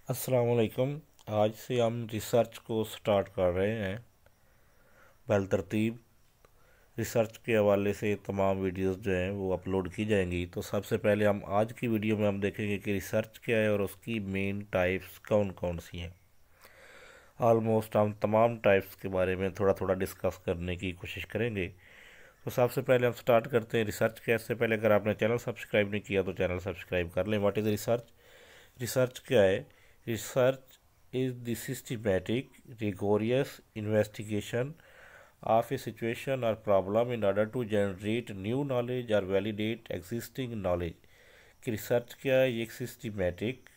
अस्सलाम वालेकुम। आज से हम रिसर्च को स्टार्ट कर रहे हैं। पहल तरतीब रिसर्च के हवाले से तमाम वीडियोस जो हैं वो अपलोड की जाएंगी। तो सबसे पहले हम आज की वीडियो में हम देखेंगे कि रिसर्च क्या है और उसकी मेन टाइप्स कौन कौन सी हैं। ऑलमोस्ट हम तमाम टाइप्स के बारे में थोड़ा थोड़ा डिस्कस करने की कोशिश करेंगे। तो सबसे पहले हम स्टार्ट करते हैं रिसर्च क्या है। इससे पहले अगर आपने चैनल सब्सक्राइब नहीं किया तो चैनल सब्सक्राइब कर लें। What is research? रिसर्च क्या है? Research is the systematic, rigorous investigation of a situation or problem in order to generate new knowledge or validate existing knowledge। कि रिसर्च क्या है? ये एक सिस्टमेटिक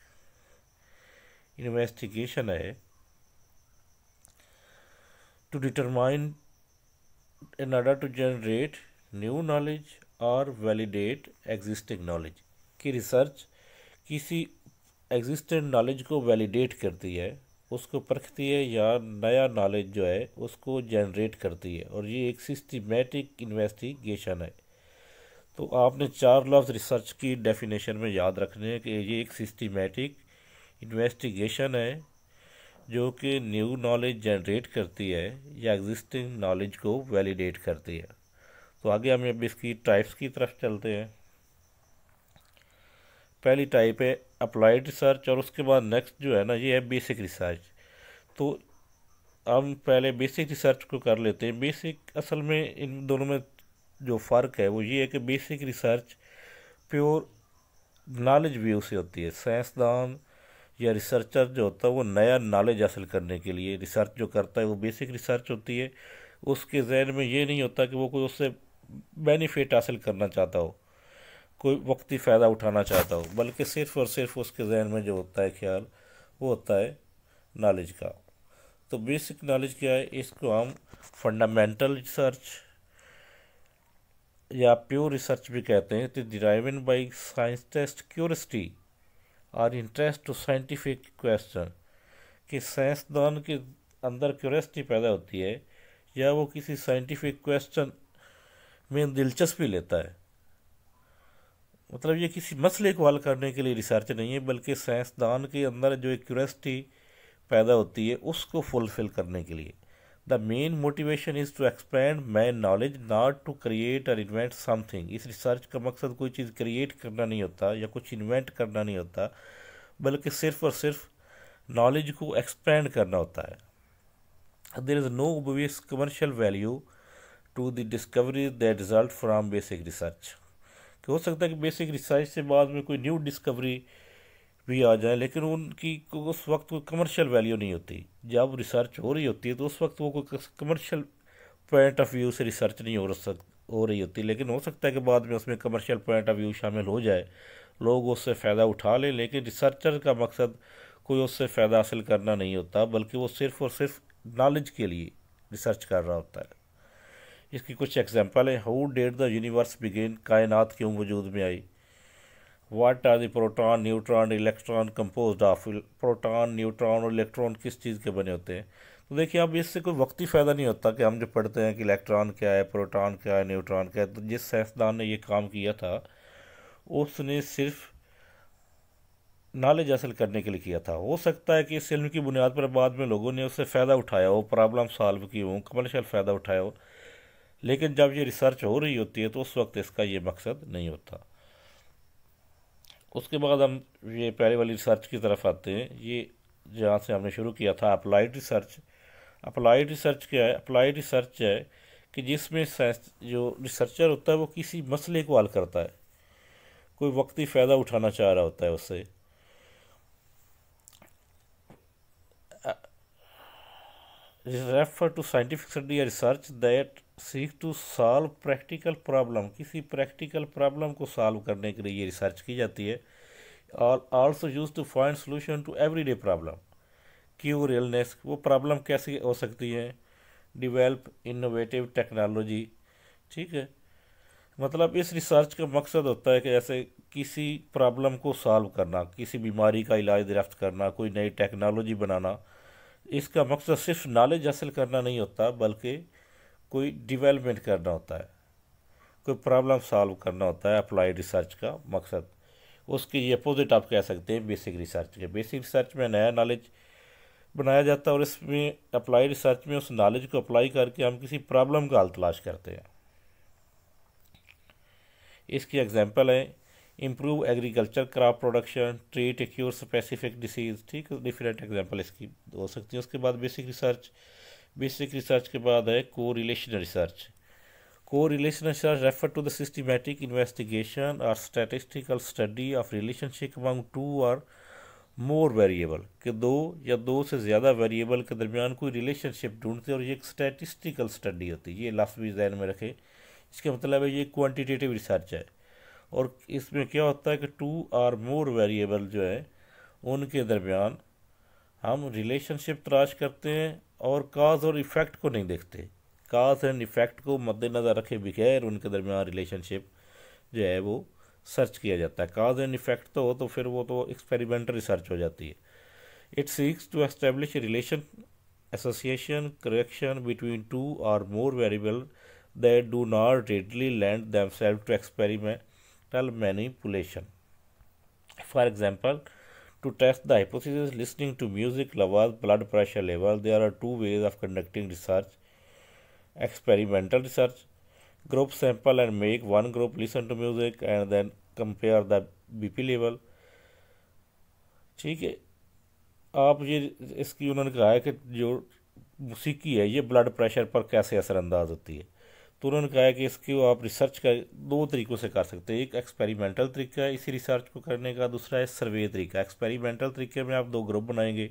इन्वेस्टिगेशन है to determine in order to generate new knowledge और validate existing knowledge। कि research किसी existent knowledge को वैलिडेट करती है, उसको परखती है या नया नॉलेज जो है उसको जनरेट करती है, और ये एक सिस्टमेटिक इन्वेस्टिगेशन है। तो आपने चार लफ्ज़ रिसर्च की डेफिनेशन में याद रखने हैं कि ये एक सिस्टमेटिक इन्वेस्टिगेशन है जो कि न्यू नॉलेज जनरेट करती है या एग्जिस्टिंग नॉलेज को वैलिडेट करती है। तो आगे हम अब इसकी टाइप्स की तरफ चलते हैं। पहली टाइप है अप्लाइड रिसर्च, और उसके बाद नेक्स्ट जो है ना ये है बेसिक रिसर्च। तो हम पहले बेसिक रिसर्च को कर लेते हैं। बेसिक असल में इन दोनों में जो फ़र्क है वो ये है कि basic research pure knowledge view से होती है। साइंसदान या रिसर्चर जो होता है वो नया नॉलेज हासिल करने के लिए रिसर्च जो करता है वो बेसिक रिसर्च होती है। उसके जहन में ये नहीं होता कि वो कोई उससे बेनिफिट हासिल करना चाहता हो, कोई वक्ती फ़ायदा उठाना चाहता हो, बल्कि सिर्फ़ और सिर्फ उसके जहन में जो होता है ख्याल वो होता है नॉलेज का। तो बेसिक नॉलेज क्या है? इसको हम फंडामेंटल रिसर्च या प्योर रिसर्च भी कहते हैं। तो डिराइवन बाई साइंस टेस्ट क्यूरियोसिटी और इंटरेस्ट टू साइंटिफिक क्वेश्चन। कि साइंसदान के अंदर क्यूरियोसिटी पैदा होती है या वो किसी साइंटिफिक क्वेश्चन में दिलचस्पी लेता है। मतलब ये किसी मसले को हल करने के लिए रिसर्च नहीं है, बल्कि साइंसदान के अंदर जो एक क्यूरियोसिटी पैदा होती है उसको फुलफिल करने के लिए। The main motivation is to expand my knowledge, not to create और इन्वेंट समथिंग। इस रिसर्च का मकसद कोई चीज़ क्रिएट करना नहीं होता या कुछ इन्वेंट करना नहीं होता, बल्कि सिर्फ और सिर्फ नॉलेज को एक्सपेंड करना होता है। There is no obvious commercial value to the discovery that result from basic research. कि हो सकता है कि बेसिक रिसर्च से बाद में कोई न्यू डिस्कवरी भी आ जाए, लेकिन उनकी उस वक्त कोई कमर्शियल वैल्यू नहीं होती। जब रिसर्च हो रही होती है तो उस वक्त वो कोई कमर्शियल पॉइंट ऑफ व्यू से रिसर्च नहीं हो रही होती, लेकिन हो सकता है कि बाद में उसमें कमर्शियल पॉइंट ऑफ व्यू शामिल हो जाए, लोग उससे फ़ायदा उठा लें। लेकिन रिसर्चर का मकसद कोई उससे फ़ायदा हासिल करना नहीं होता, बल्कि वो सिर्फ़ और सिर्फ नॉलेज के लिए रिसर्च कर रहा होता है। इसकी कुछ एग्जांपल है। How did the universe begin? कायनात क्यों वजूद में आई? What are the proton, neutron, electron composed of? Proton, neutron और इलेक्ट्रॉन किस चीज़ के बने होते हैं? तो देखिए, अब इससे कोई वक्ती फ़ायदा नहीं होता कि हम जो पढ़ते हैं कि इलेक्ट्रॉन क्या है, प्रोटॉन क्या है, न्यूट्रॉन क्या है। तो जिस साइंसदान ने ये काम किया था उसने सिर्फ नॉलेज हासिल करने के लिए किया था। हो सकता है कि इस इल्म की बुनियाद पर बाद में लोगों ने उससे फ़ायदा उठाया हो, प्रॉब्लम सॉल्व की हो, कमर्शियल फ़ायदा उठाया हो, लेकिन जब ये रिसर्च हो रही होती है तो उस वक्त इसका ये मकसद नहीं होता। उसके बाद हम ये पहले वाली रिसर्च की तरफ आते हैं। ये जहाँ से हमने शुरू किया था अप्लाइड रिसर्च। अप्लाइड रिसर्च क्या है? अप्लाइड रिसर्च है कि जिसमें साइंस जो रिसर्चर होता है वो किसी मसले को हल करता है, कोई वक्ती फ़ायदा उठाना चाह रहा होता है उससे। रेफर टू साइंटिफिक स्टडी या research that seek to solve practical problem. किसी प्रैक्टिकल प्रॉब्लम को सॉल्व करने के लिए ये रिसर्च की जाती है। और also use to find solution to everyday problem. Cure illness, वो प्रॉब्लम कैसी हो सकती है? Develop innovative technology. ठीक है, मतलब इस रिसर्च का मकसद होता है कि जैसे किसी प्रॉब्लम को सॉल्व करना, किसी बीमारी का इलाज दरियाफ्त करना, कोई नई टेक्नोलॉजी बनाना। इसका मकसद सिर्फ नॉलेज हासिल करना नहीं होता, बल्कि कोई डिवेलपमेंट करना होता है, कोई प्रॉब्लम सॉल्व करना होता है अप्लाइड रिसर्च का मकसद। उसके ये अपोजिट आप कह सकते हैं बेसिक रिसर्च के। बेसिक रिसर्च में नया नॉलेज बनाया जाता है और इसमें अप्लाई रिसर्च में उस नॉलेज को अप्लाई करके हम किसी प्रॉब्लम का हल तलाश करते हैं। इसकी एग्जांपल है improve agriculture crop production, treat a cure specific disease. ठीक है, डिफरेंट एग्जांपल इसकी हो सकती है। उसके बाद बेसिक रिसर्च। बेसिक रिसर्च के बाद है correlation research. Correlation research refer to the systematic investigation और statistical study of relationship among two और मोर वेरिएबल, कि दो या दो से ज़्यादा वेरिएबल के दरमियान कोई रिलेशनशिप ढूंढते हैं, और ये एक स्टैटिस्टिकल स्टडी होती है। ये लफ्ज़ भी ज़हन में रखें। इसका मतलब है ये क्वांटिटेटिव रिसर्च है, और इसमें क्या होता है कि टू और मोर वेरिएबल जो है उनके दरमियान हम रिलेशनशिप तलाश करते हैं और काज और इफ़ेक्ट को नहीं देखते। काज एंड इफ़ेक्ट को मद्देनज़र रखे बगैर उनके दरमियान रिलेशनशिप जो है वो सर्च किया जाता है। काज एंड इफ़ेक्ट तो हो तो फिर वो तो एक्सपेरिमेंटल रिसर्च हो जाती है। It seeks to establish relation association correction between two और more variable that do not readily lend themselves to experimental manipulation. For example, to test the hypothesis listening to music levels, blood pressure level, there are two ways of conducting research. Experimental research, group sample and make one group listen to music and then compare the BP level. ठीक है, आप ये इसकी उन्होंने कहा है कि जो मौसीकी है ये ब्लड प्रेशर पर कैसे असरअंदाज होती है। तो उन्होंने कहा है कि इसकी आप रिसर्च का दो तरीक़ों से कर सकते हैं। एक एक्सपेरिमेंटल तरीका है इसी रिसर्च को करने का, दूसरा है सर्वे तरीका। एक्सपेरिमेंटल तरीके में आप दो ग्रुप बनाएंगे।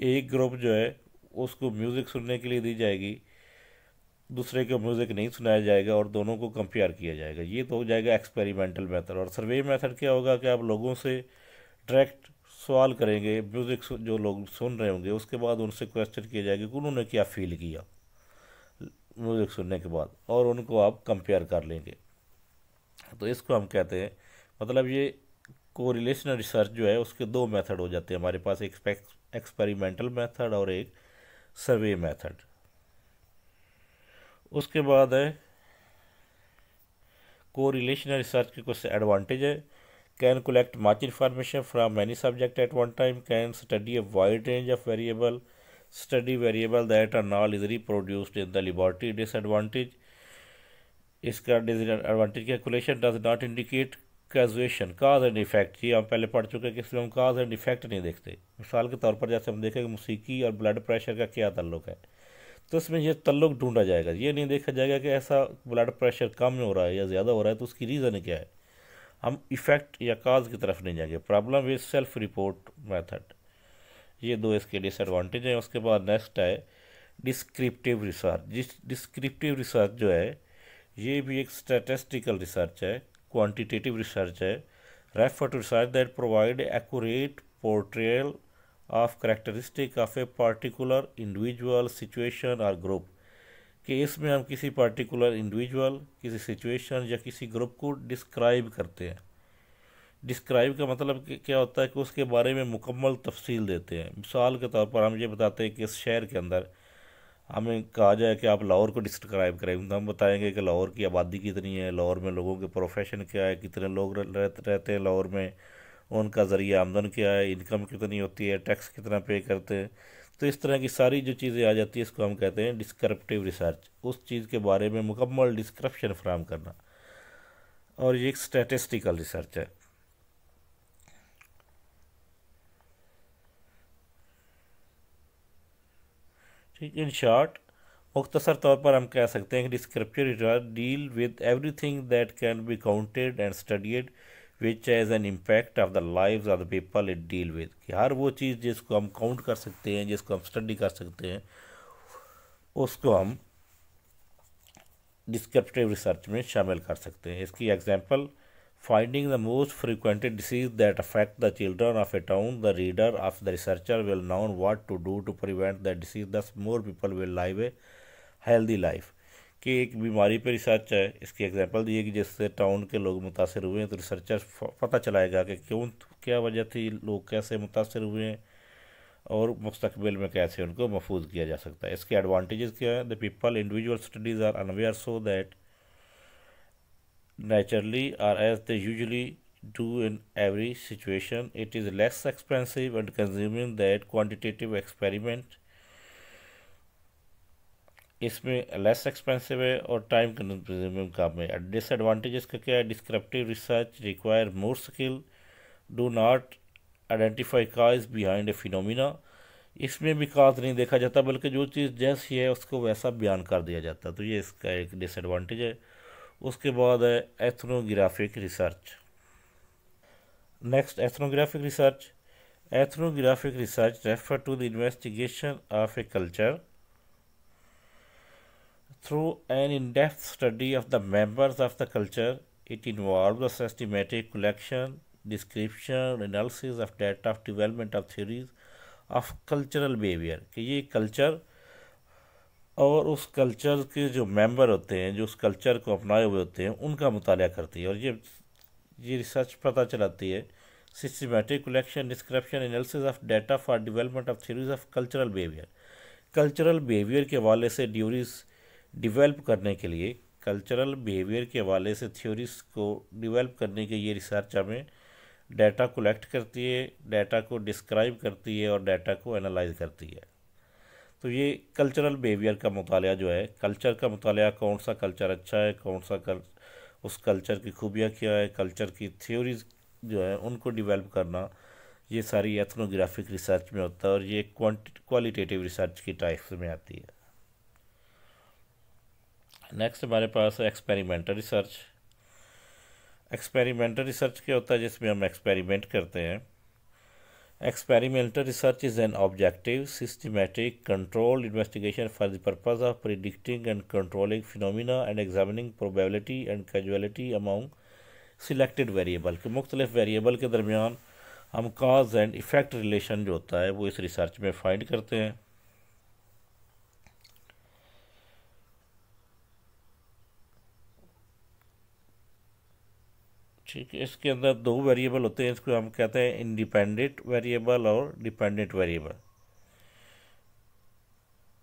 एक ग्रुप जो है उसको म्यूज़िक सुनने के लिए दी जाएगी, दूसरे को म्यूज़िक नहीं सुनाया जाएगा, और दोनों को कंपेयर किया जाएगा। ये तो हो जाएगा एक्सपेरिमेंटल मेथड। और सर्वे मेथड क्या होगा कि आप लोगों से डायरेक्ट सवाल करेंगे, म्यूज़िक जो लोग सुन रहे होंगे उसके बाद उनसे क्वेश्चन किया जाएगा कि उन्होंने क्या फील किया म्यूज़िक सुनने के बाद, और उनको आप कंपेयर कर लेंगे। तो इसको हम कहते हैं, मतलब ये कोरिलेशनल रिसर्च जो है उसके दो मेथड हो जाते हैं हमारे पास, एक एक्सपेरिमेंटल मेथड और एक सर्वे मेथड। उसके बाद है कोरिलेशनल रिसर्च के कुछ एडवांटेज है। Can collect much information from many subject at one time, can study a wide range of variable, study variable that are not easily produced in the laboratory. Disadvantage, इसका disadvantage calculation does not indicate causation, cause and effect. ये हम पहले पढ़ चुके हैं कि इसमें हम काज एंड इफेक्ट नहीं देखते। मिसाल के तौर पर जैसे हम देखें कि मौसीकी और ब्लड प्रेशर का क्या ताल्लुक है, तो इसमें ये ताल्लुक ढूंढा जाएगा। ये नहीं देखा जाएगा कि ऐसा ब्लड प्रेशर कम हो रहा है या ज़्यादा हो रहा है तो उसकी रीज़न क्या है। हम इफेक्ट या काज की तरफ नहीं जाएंगे। Problem with self report method, ये दो इसके डिसएडवांटेज हैं। उसके बाद नेक्स्ट है डिस्क्रिप्टिव रिसर्च। डिस्क्रिप्टिव रिसर्च जो है ये भी एक स्टैटिस्टिकल रिसर्च है, क्वांटिटेटिव रिसर्च है। Refer to research that provide accurate portrayal of characteristic of a particular individual situation और ग्रुप, कि इसमें हम किसी पार्टिकुलर इंडिविजुअल, किसी सिचुएशन या किसी ग्रुप को डिस्क्राइब करते हैं। डिस्क्राइब का मतलब क्या होता है कि उसके बारे में मुकम्मल तफसील देते हैं। मिसाल के तौर पर हम ये बताते हैं कि इस शहर के अंदर हमें कहा जाए कि आप लाहौर को डिस्क्राइब करें, तो हम बताएंगे कि लाहौर की आबादी कितनी है, लाहौर में लोगों के प्रोफेशन क्या है, कितने लोग रहते हैं लाहौर में, उनका ज़रिया आमदन क्या है, इनकम कितनी होती है, टैक्स कितना पे करते हैं। तो इस तरह की सारी जो चीज़ें आ जाती है इसको हम कहते हैं डिस्क्रिप्टिव रिसर्च। उस चीज़ के बारे में मुकम्मल डिस्क्रिप्शन फराहम करना, और ये एक स्टैटिस्टिकल रिसर्च है। ठीक, इन शॉर्ट मुख्तसर तौर पर हम कह सकते हैं कि descriptive research deal with everything that can be counted and studied which has an impact of the lives of the people it deal with, कि हर वो चीज़ जिसको हम काउंट कर सकते हैं, जिसको हम स्टडी कर सकते हैं, उसको हम डिस्क्रिप्टिव रिसर्च में शामिल कर सकते हैं। इसकी example, finding the most frequented disease that affect the children of a town, the reader of the researcher will know what to do to prevent that disease, thus more people will live a healthy life। कि एक बीमारी पे research है, इसकी example दी है कि जिससे town के लोग मुतासर हुए हैं, तो रिसर्चर पता चलाएगा कि क्यों, क्या वजह थी, लोग कैसे मुतासर हुए हैं, और मुस्तकबिल में कैसे उनको महफूज किया जा सकता है। इसके एडवांटेजेस क्या है, the people individual studies are unaware so that naturally or as they usually do in every situation. It is less expensive and consuming that quantitative experiment. इसमें लेस एक्सपेंसिव है और टाइम कंज्यूमिंग काम है। Disadvantage इसका क्या है? Descriptive research require more skill, do not identify cause behind a phenomena. इसमें भी काज नहीं देखा जाता बल्कि जो चीज़ जैसी है उसको वैसा बयान कर दिया जाता, तो ये इसका एक डिसएडवांटेज है। उसके बाद है ethnographic research. Next ethnographic research. Ethnographic research refer to the investigation of a culture through an in-depth study of the members of the culture. It involves the systematic collection, description, analysis of data of development of theories of cultural behavior, कि ये culture और उस culture के जो member होते हैं, जो उस कल्चर को अपनाए हुए होते हैं, उनका मुताला करती है। और ये रिसर्च पता चलाती है systematic collection, description, analysis of data for development of theories of cultural behaviour. Cultural behaviour के हवाले से ड्यूरीज डिवेल्प करने के लिए, कल्चरल बिहेवियर के हवाले से थ्योरीज को डिवेल्प करने के ये रिसर्च हमें डाटा कलेक्ट करती है, डाटा को डिस्क्राइब करती है और डाटा को एनालाइज करती है। तो ये कल्चरल बिहेवियर का मुताला जो है, कल्चर का मुताला, कौन सा कल्चर अच्छा है, कौन सा उस कल्चर की खूबियाँ क्या है, कल्चर की थ्योरीज जो है उनको डिवेल्प करना, ये सारी एथनोग्राफिक रिसर्च में होता है और ये क्वालिटेटिव रिसर्च की टाइप्स में आती है। नेक्स्ट हमारे पास है एक्सपेरिमेंटल रिसर्च। एक्सपेरिमेंटल रिसर्च क्या होता है? जिसमें हम एक्सपेरिमेंट करते हैं। Experimental research is an objective systematic controlled investigation for the purpose of predicting and controlling phenomena and examining probability and casualty among selected variable, के मुख्तलिफ वेरिएबल के दरमियान हम काज एंड इफ़ेक्ट रिलेशन जो होता है वो इस रिसर्च में फाइंड करते हैं। ठीक है, इसके अंदर दो वेरिएबल होते हैं, इसको हम कहते हैं इंडिपेंडेंट वेरिएबल और डिपेंडेंट वेरिएबल।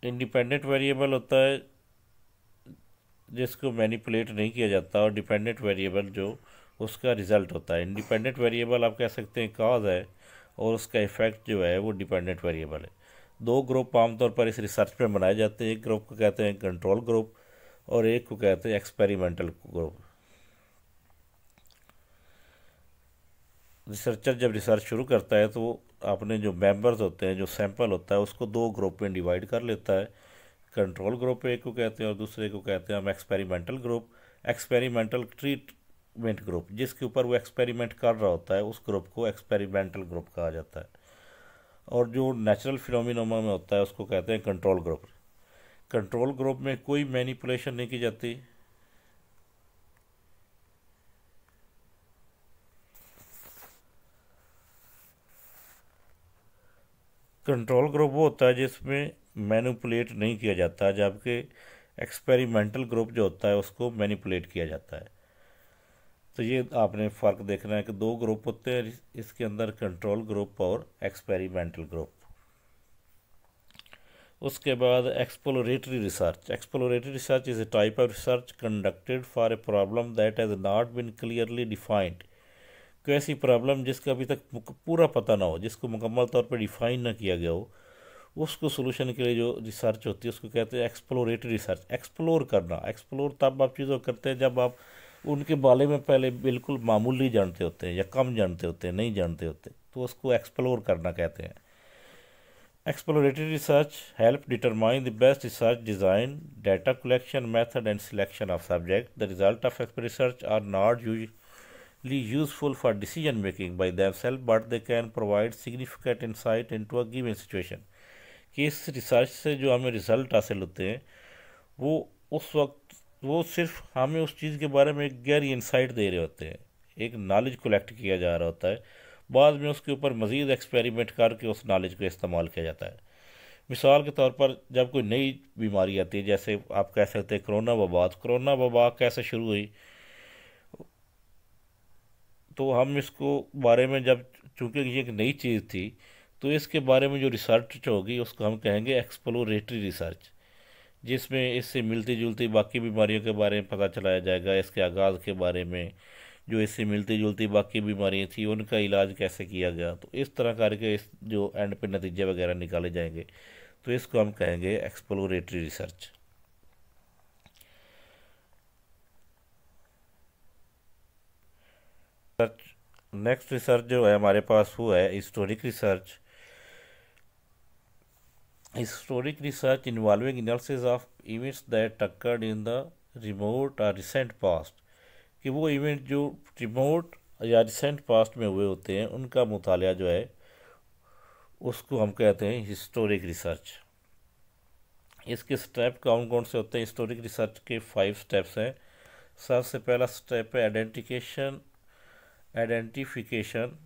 इंडिपेंडेंट वेरिएबल होता है जिसको मैनिपुलेट नहीं किया जाता और डिपेंडेंट वेरिएबल जो उसका रिज़ल्ट होता है। इंडिपेंडेंट वेरिएबल आप कह सकते हैं काज है और उसका इफ़ेक्ट जो है वो डिपेंडेंट वेरिएबल है। दो ग्रुप आमतौर पर इस रिसर्च में बनाए जाते हैं, एक ग्रुप को कहते हैं कंट्रोल ग्रुप और एक को कहते हैं एक्सपेरिमेंटल ग्रुप। रिसर्चर जब रिसर्च शुरू करता है तो वो अपने जो मेंबर्स होते हैं, जो सैंपल होता है, उसको दो ग्रुप में डिवाइड कर लेता है। कंट्रोल ग्रुप एक को कहते हैं और दूसरे को कहते हैं हम experimental group. Experimental treatment group, जिसके ऊपर वो एक्सपेरिमेंट कर रहा होता है, उस ग्रुप को एक्सपेरिमेंटल ग्रुप कहा जाता है। और जो नेचुरल फिनोमिना में होता है उसको कहते हैं कंट्रोल ग्रुप। कंट्रोल ग्रुप में कोई मैनिपुलेशन नहीं की जाती। कंट्रोल ग्रुप वो होता है जिसमें मैनिपुलेट नहीं किया जाता, जबकि एक्सपेरिमेंटल ग्रुप जो होता है उसको मैनिपुलेट किया जाता है। तो ये आपने फ़र्क देखना है कि दो ग्रुप होते हैं इसके अंदर, कंट्रोल ग्रुप और एक्सपेरिमेंटल ग्रुप। उसके बाद exploratory research. Exploratory research is a type of research conducted for a problem that has not been clearly defined. कोई ऐसी प्रॉब्लम जिसका अभी तक पूरा पता ना हो, जिसको मुकम्मल तौर पर डिफाइन ना किया गया हो, उसको सोल्यूशन के लिए जो रिसर्च होती है उसको कहते हैं एक्सप्लोरेटरी रिसर्च। एक्सप्लोर करना, एक्सप्लोर तब आप चीज़ों करते हैं जब आप उनके बारे में पहले बिल्कुल मामूली जानते होते हैं या कम जानते होते हैं, नहीं जानते होते, तो उसको एक्सप्लोर करना कहते हैं। Exploratory research help determine the best research design, data collection method and selection of subject. The result of research are not useful for decision making by themselves, but they can provide significant insight into a given situation। कि इस research से जो हमें result हासिल होते हैं वो उस वक्त वो सिर्फ हमें उस चीज़ के बारे में एक गहरी इंसाइट दे रहे होते हैं, एक नॉलेज कलेक्ट किया जा रहा होता है, बाद में उसके ऊपर मज़ीद एक्सपेरिमेंट करके उस नॉलेज को इस्तेमाल किया जाता है। मिसाल के तौर पर जब कोई नई बीमारी आती है, जैसे आप कह सकते हैं कोरोना वबा कैसे शुरू हुई, तो हम इसको बारे में जब, चूँकि ये एक नई चीज़ थी, तो इसके बारे में जो रिसर्च होगी उसको हम कहेंगे एक्सप्लोरेटरी रिसर्च, जिसमें इससे मिलती जुलती बाकी बीमारियों के बारे में पता चलाया जाएगा, इसके आगाज़ के बारे में, जो इससे मिलती जुलती बाकी बीमारियाँ थी उनका इलाज कैसे किया गया, तो इस तरह करके इस जो एंड पे नतीजे वगैरह निकाले जाएंगे, तो इसको हम कहेंगे एक्सप्लोरेटरी रिसर्च। नेक्स्ट रिसर्च जो है हमारे पास वो है historic research. Historic research involving analysis of events that occurred in the remote or recent past, कि वो इवेंट जो रिमोट या रिसेंट पास्ट में हुए होते हैं उनका मुताला जो है उसको हम कहते हैं हिस्टोरिक रिसर्च। इसके स्टेप कौन कौन से होते हैं? हिस्टोरिक रिसर्च के 5 स्टेप्स हैं। सबसे पहला स्टेप है identification. Identification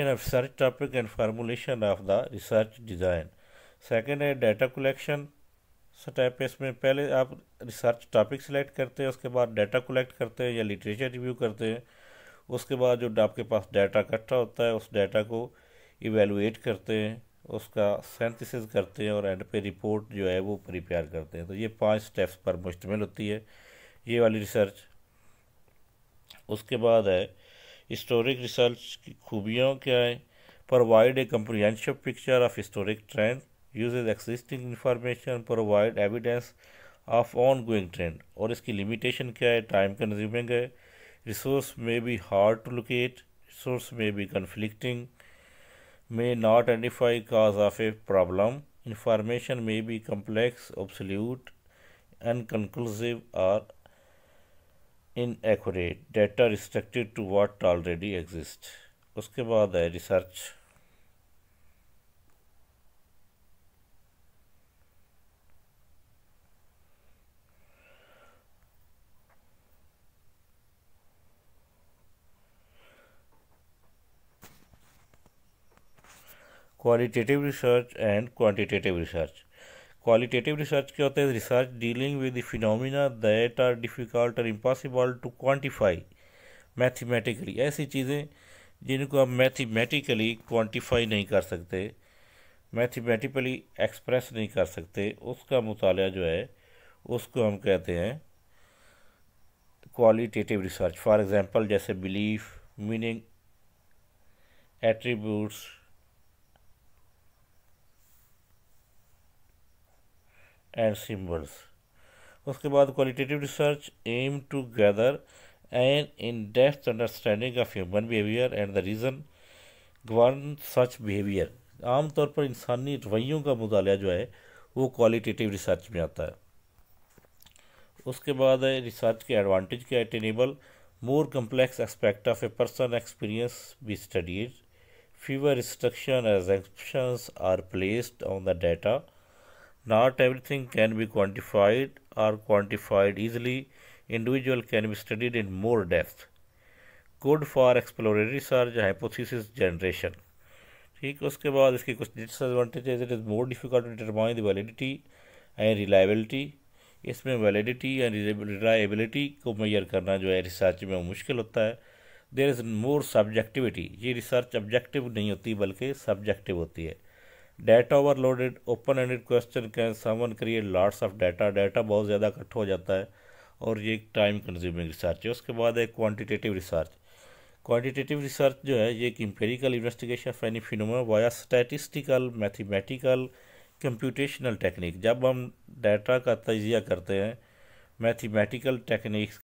of research topic and formulation of the research design. Second है डाटा कलेक्शन स्टेप। इसमें पहले आप रिसर्च टॉपिक सिलेक्ट करते हैं, उसके बाद डाटा कलेक्ट करते हैं या लिटरेचर रिव्यू करते हैं, उसके बाद जो आपके पास डाटा इकट्ठा होता है उस डाटा को इवेलुएट करते हैं, उसका सिंथेसिस करते हैं और एंड पे रिपोर्ट जो है वो प्रिपेयर करते हैं। तो ये 5 स्टेप्स पर मुश्तमिल होती है ये वाली रिसर्च। उसके बाद है हिस्टोरिक रिसर्च की खूबियाँ क्या है? Provide a comprehensive picture of historic trend, uses existing information, provide evidence of ongoing trend. और इसकी लिमिटेशन क्या है? टाइम कंज्यूमिंग है, resource may be hard to locate, resource may be conflicting, may not identify cause of a problem, information may be complex, obsolete, inconclusive or inaccurate, data restricted to what already exists। उसके बाद है research. Qualitative research and quantitative research. Qualitative research क्या होता है? Research dealing with the phenomena that are difficult और impossible to quantify mathematically. ऐसी चीज़ें जिनको आप मैथमेटिकली क्वांटिफाई नहीं कर सकते, मैथमेटिकली एक्सप्रेस नहीं कर सकते, उसका मुताला जो है उसको हम कहते हैं क्वालिटेटिव रिसर्च। फॉर एग्जांपल जैसे belief, meaning, attributes and symbols. उसके बाद qualitative research aim to gather an in depth understanding of human behaviour and the reason govern such behaviour. आमतौर पर इंसानी रवैयों का मुताला जो है वो क्वालिटेटिव रिसर्च में आता है। उसके बाद है रिसर्च के एडवांटेज क्या है? It enable more complex aspect of a person experience be studied, fewer restriction assumptions are placed on the data, not everything can be quantified or quantified easily, individual can be studied in more depth, good for exploratory research, hypothesis generation। ठीक, उसके बाद इसकी कुछ disadvantages. It is more difficult to determine the validity and reliability. इसमें validity and reliability को measure करना जो है रिसर्च में वो मुश्किल होता है। There is more subjectivity. ये रिसर्च ऑब्जेक्टिव नहीं होती बल्कि सब्जेक्टिव होती है। Data overloaded, open ended question can someone create lots of data. Data बहुत ज़्यादा इकट्ठा हो जाता है और ये एक टाइम कंज्यूमिंग रिसर्च है। उसके बाद है क्वांटिटेटिव रिसर्च। क्वांटिटेटिव रिसर्च जो है ये एक empirical investigation of any phenomena via statistical, mathematical, computational technique. जब हम डाटा का तजिया करते हैं मैथमेटिकल टेक्निक्स